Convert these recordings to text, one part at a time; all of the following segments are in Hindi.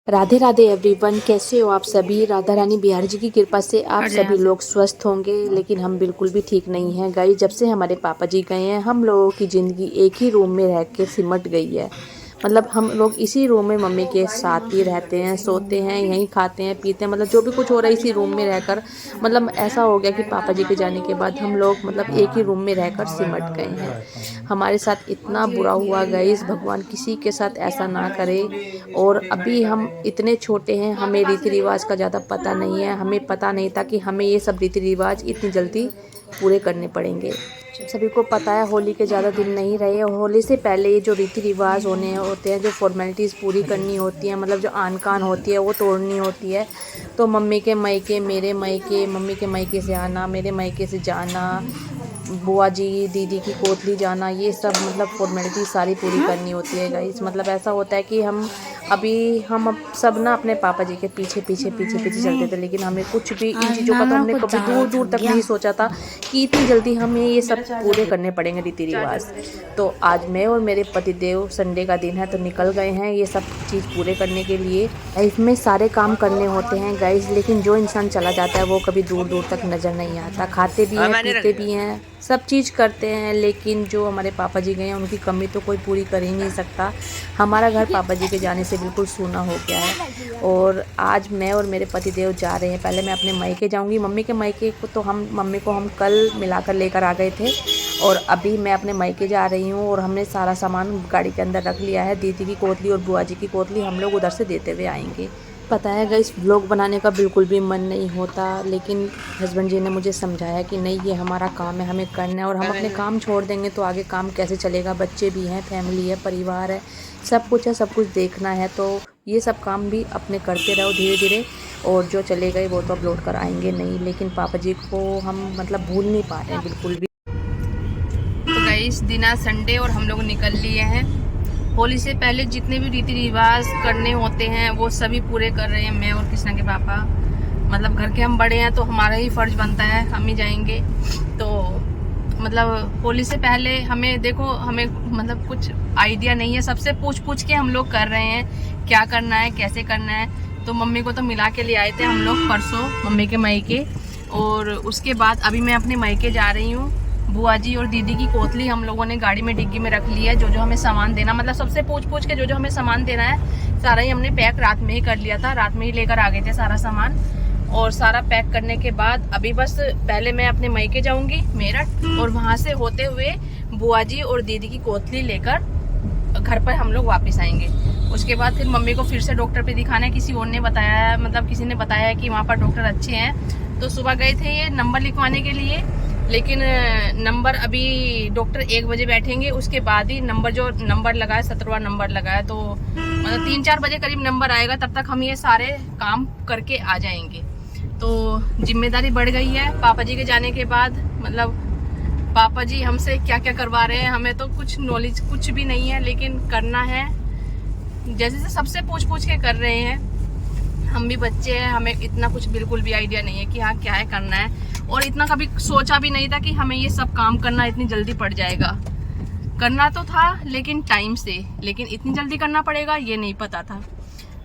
राधे राधे एवरीवन, कैसे हो आप सभी। राधा रानी बिहारी जी की कृपा से आप सभी लोग स्वस्थ होंगे, लेकिन हम बिल्कुल भी ठीक नहीं हैं गाइस। जब से हमारे पापा जी गए हैं, हम लोगों की ज़िंदगी एक ही रूम में रह के सिमट गई है। मतलब हम लोग इसी रूम में मम्मी के साथ ही रहते हैं, सोते हैं, यहीं खाते हैं, पीते हैं, मतलब जो भी कुछ हो रहा है इसी रूम में रहकर। मतलब ऐसा हो गया कि पापा जी के जाने के बाद हम लोग मतलब एक ही रूम में रहकर सिमट गए हैं। हमारे साथ इतना बुरा हुआ गाइस, भगवान किसी के साथ ऐसा ना करे। और अभी हम इतने छोटे हैं, हमें रीति रिवाज का ज़्यादा पता नहीं है। हमें पता नहीं था कि हमें ये सब रीति रिवाज इतनी जल्दी पूरे करने पड़ेंगे। सभी को पता है होली के ज़्यादा दिन नहीं रहे, और होली से पहले ये जो रीति रिवाज होने होते हैं, जो फॉर्मेलिटीज़ पूरी करनी होती हैं, मतलब जो आन कान होती है वो तोड़नी होती है। तो मम्मी के मायके, मेरे मायके, मम्मी के मायके से आना, मेरे मायके से जाना, बुआ जी दीदी की कोतली जाना, ये सब मतलब फॉर्मेलिटी सारी पूरी करनी होती है गाइस। मतलब ऐसा होता है कि हम अब सब ना अपने पापा जी के पीछे पीछे पीछे पीछे चलते थे, लेकिन हमें कुछ भी इन चीज़ों का तो हमने कभी दूर दूर तक नहीं सोचा था कि इतनी जल्दी हमें ये सब पूरे करने पड़ेंगे रीति रिवाज। तो आज मैं और मेरे पतिदेव संडे का दिन है तो निकल गए हैं ये सब चीज़ पूरे करने के लिए। लाइफ में सारे काम करने होते हैं गाइस, लेकिन जो इंसान चला जाता है वो कभी दूर दूर तक नज़र नहीं आता। खाते भी हैं, पीते भी हैं, सब चीज़ करते हैं, लेकिन जो हमारे पापा जी गए हैं उनकी कमी तो कोई पूरी कर ही नहीं सकता। हमारा घर पापा जी के जाने से बिल्कुल सूना हो गया है। और आज मैं और मेरे पतिदेव जा रहे हैं। पहले मैं अपने मायके जाऊंगी। मम्मी के मायके को तो मम्मी को हम कल मिलाकर लेकर आ गए थे, और अभी मैं अपने मायके जा रही हूँ। और हमने सारा सामान गाड़ी के अंदर रख लिया है। दीदी की कोतली और बुआ जी की कोतली हम लोग उधर से देते हुए आएंगे। पता है गाइस, व्लॉग बनाने का बिल्कुल भी मन नहीं होता, लेकिन हस्बैंड जी ने मुझे समझाया कि नहीं, ये हमारा काम है, हमें करना है। और हम अपने काम छोड़ देंगे तो आगे काम कैसे चलेगा। बच्चे भी हैं, फैमिली है, परिवार है, सब कुछ है, सब कुछ देखना है। तो ये सब काम भी अपने करते रहो धीरे धीरे, और जो चले गए वो तो अब लौट कर आएंगे नहीं, लेकिन पापा जी को हम मतलब भूल नहीं पा रहे हैं बिल्कुल भी। तो गाइस दिन आज संडे और हम लोग निकल लिए हैं। होली से पहले जितने भी रीति रिवाज करने होते हैं वो सभी पूरे कर रहे हैं मैं और कृष्णा के पापा। मतलब घर के हम बड़े हैं तो हमारा ही फर्ज बनता है, हम ही जाएंगे। तो मतलब होली से पहले हमें देखो, हमें मतलब कुछ आइडिया नहीं है, सबसे पूछ पूछ के हम लोग कर रहे हैं क्या करना है, कैसे करना है। तो मम्मी को तो मिला के ले आए थे हम लोग परसों मम्मी के मायके, और उसके बाद अभी मैं अपने मायके जा रही हूँ। बुआ जी और दीदी की कोतली हम लोगों ने गाड़ी में डिग्गी में रख ली है। जो जो हमें सामान देना, मतलब सबसे पूछ पूछ के जो जो हमें सामान देना है सारा ही हमने पैक रात में ही कर लिया था। रात में ही लेकर आ गए थे सारा सामान। और सारा पैक करने के बाद अभी बस पहले मैं अपने मायके जाऊंगी मेरठ, और वहां से होते हुए बुआ जी और दीदी की कोतली लेकर घर पर हम लोग वापस आएंगे। उसके बाद फिर मम्मी को फिर से डॉक्टर पे दिखाना है। किसी और ने बताया है, मतलब किसी ने बताया है कि वहाँ पर डॉक्टर अच्छे हैं। तो सुबह गए थे ये नंबर लिखवाने के लिए, लेकिन नंबर अभी डॉक्टर 1 बजे बैठेंगे, उसके बाद ही नंबर जो नंबर लगा है 17वां नंबर लगा है, तो मतलब 3-4 बजे करीब नंबर आएगा, तब तक हम ये सारे काम करके आ जाएंगे। तो जिम्मेदारी बढ़ गई है पापा जी के जाने के बाद। मतलब पापा जी हमसे क्या क्या करवा रहे हैं, हमें तो कुछ नॉलेज कुछ भी नहीं है, लेकिन करना है जैसे से सबसे पूछ पूछ के कर रहे हैं। हम भी बच्चे हैं, हमें इतना कुछ बिल्कुल भी आइडिया नहीं है कि हाँ क्या है करना है। और इतना कभी सोचा भी नहीं था कि हमें ये सब काम करना इतनी जल्दी पड़ जाएगा। करना तो था लेकिन टाइम से, लेकिन इतनी जल्दी करना पड़ेगा ये नहीं पता था।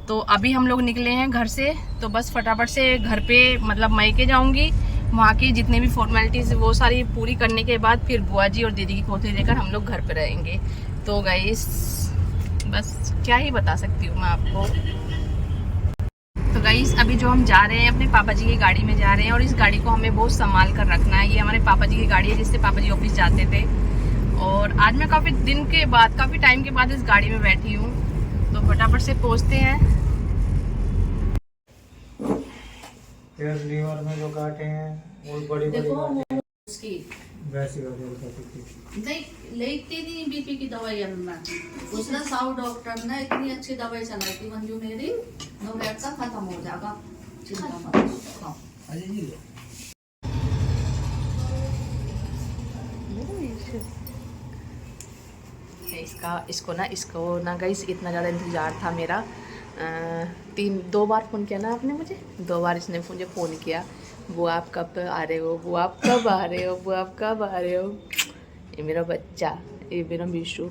तो अभी हम लोग निकले हैं घर से, तो बस फटाफट से घर पे मतलब मायके जाऊंगी। वहाँ की जितने भी फॉर्मेलिटीज वो सारी पूरी करने के बाद फिर बुआ जी और दीदी की कोतली लेकर हम लोग घर पे रहेंगे। तो गाइस बस क्या ही बता सकती हूँ मैं आपको। तो गाइस अभी जो हम जा रहे हैं अपने पापा जी की गाड़ी में जा रहे हैं, और इस गाड़ी को हमें बहुत संभाल कर रखना है। ये हमारे पापा जी की गाड़ी है जिससे पापा जी ऑफिस जाते थे, और आज मैं काफ़ी दिन के बाद, काफ़ी टाइम के बाद इस गाड़ी में बैठी हूँ। तो फटाफट से पहुँचते हैं। लीवर में जो काटे हैं वो बड़ी बड़ी उसकी वैसी वाली नहीं लेती नहीं बीपी की दवाई मैं। उसने साउ डॉक्टर ने इतनी अच्छी दवाई चलाई थी मंजू मेरी, नोवेट का खत्म हो जाएगा, चिंता मत खाओ। इसको ना गाइस इतना ज़्यादा इंतज़ार था मेरा। 2 बार फ़ोन किया ना आपने मुझे, 2 बार इसने मुझे फ़ोन किया, बुआ आप कब आ रहे हो, बुआ आप कब आ रहे हो, बुआ आप कब आ रहे हो। ये मेरा बच्चा, ये मेरा मीशू।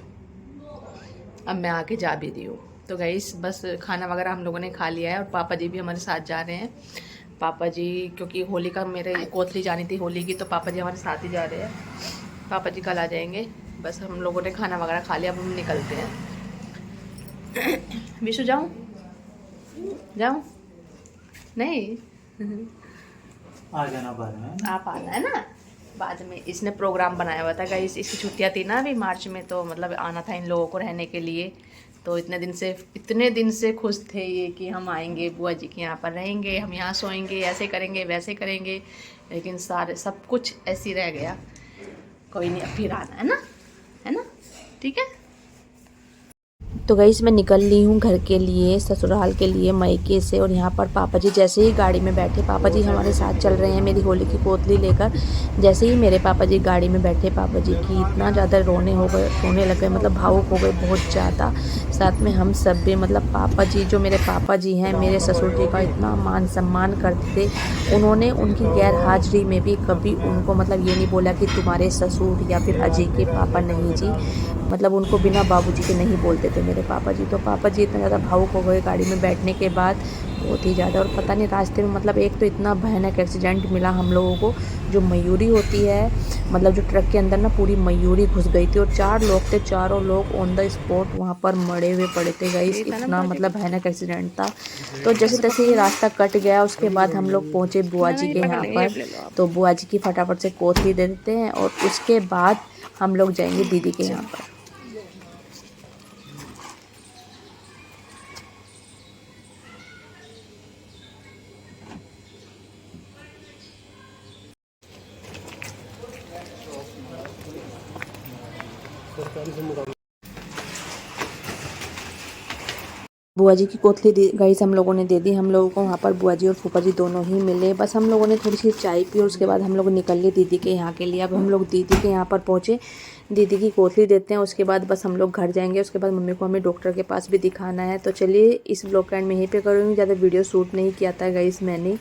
अब मैं आके जा भी रही हूँ। तो गाइस बस खाना वगैरह हम लोगों ने खा लिया है और पापा जी भी हमारे साथ जा रहे हैं। पापा जी क्योंकि होली का मेरे कोतली जानी थी होली की, तो पापा जी हमारे साथ ही जा रहे हैं। पापा जी कल आ जाएंगे। बस हम लोगों ने खाना वगैरह खा लिया, अब हम निकलते हैं। विशु जाऊँ जाऊँ नहीं आ जाना बाद में। आप आना है ना बाद में। इसने प्रोग्राम बनाया हुआ था गाइस, इसकी छुट्टियां थी ना अभी मार्च में, तो मतलब आना था इन लोगों को रहने के लिए। तो इतने दिन से खुश थे ये कि हम आएंगे बुआ जी के यहाँ पर रहेंगे, हम यहाँ सोएंगे, ऐसे करेंगे वैसे करेंगे, लेकिन सब कुछ ऐसे ही रह गया। कोई नहीं, अब फिर आना है ना, ठीक है। तो गाइस मैं निकल ली हूँ घर के लिए, ससुराल के लिए मायके से। और यहाँ पर पापा जी जैसे ही गाड़ी में बैठे, पापा जी हमारे साथ चल रहे हैं मेरी होली की कोतली लेकर। जैसे ही मेरे पापा जी गाड़ी में बैठे, पापा जी की इतना ज़्यादा रोने लग गए, मतलब भावुक हो गए बहुत ज़्यादा। साथ में हम सब भी, मतलब पापा जी जो मेरे पापा जी हैं, मेरे ससुर जी का इतना मान सम्मान करते थे। उन्होंने उनकी गैर हाजिरी में भी कभी उनको मतलब ये नहीं बोला कि तुम्हारे ससुर या फिर अजय के पापा नहीं जी, मतलब उनको बिना बाबूजी के नहीं बोलते थे मेरे पापा जी। तो पापा जी इतना ज़्यादा भावुक हो गए गाड़ी में बैठने के बाद, बहुत ही ज़्यादा। और पता नहीं रास्ते में मतलब एक तो इतना भयानक एक्सीडेंट मिला हम लोगों को। जो मयूरी होती है, मतलब जो ट्रक के अंदर ना पूरी मयूरी घुस गई थी और 4 लोग थे, चारों लोग ऑन द स्पॉट वहाँ पर मरे हुए पड़े थे गाइस। इतना मतलब भयानक एक्सीडेंट था। तो जैसे तैसे ये रास्ता कट गया। उसके बाद हम लोग पहुँचे बुआ जी के यहाँ पर। तो बुआ जी की फटाफट से कोतली दे देते हैं और उसके बाद हम लोग जाएंगे दीदी के यहाँ पर। बुआ जी की कोतली गाइस हम लोगों ने दे दी। हम लोगों को वहाँ पर बुआ जी और फूफा जी दोनों ही मिले। बस हम लोगों ने थोड़ी सी चाय पी और उसके बाद हम लोग निकल लिए दीदी के यहाँ के लिए। अब हम लोग दीदी के यहाँ पर पहुँचे, दीदी की कोतली देते हैं, उसके बाद बस हम लोग घर जाएंगे। उसके बाद मम्मी को हमें डॉक्टर के पास भी दिखाना है। तो चलिए इस ब्लॉग का एंड में यहीं पे करूँगी, ज़्यादा वीडियो शूट नहीं किया था गाइस मैंने।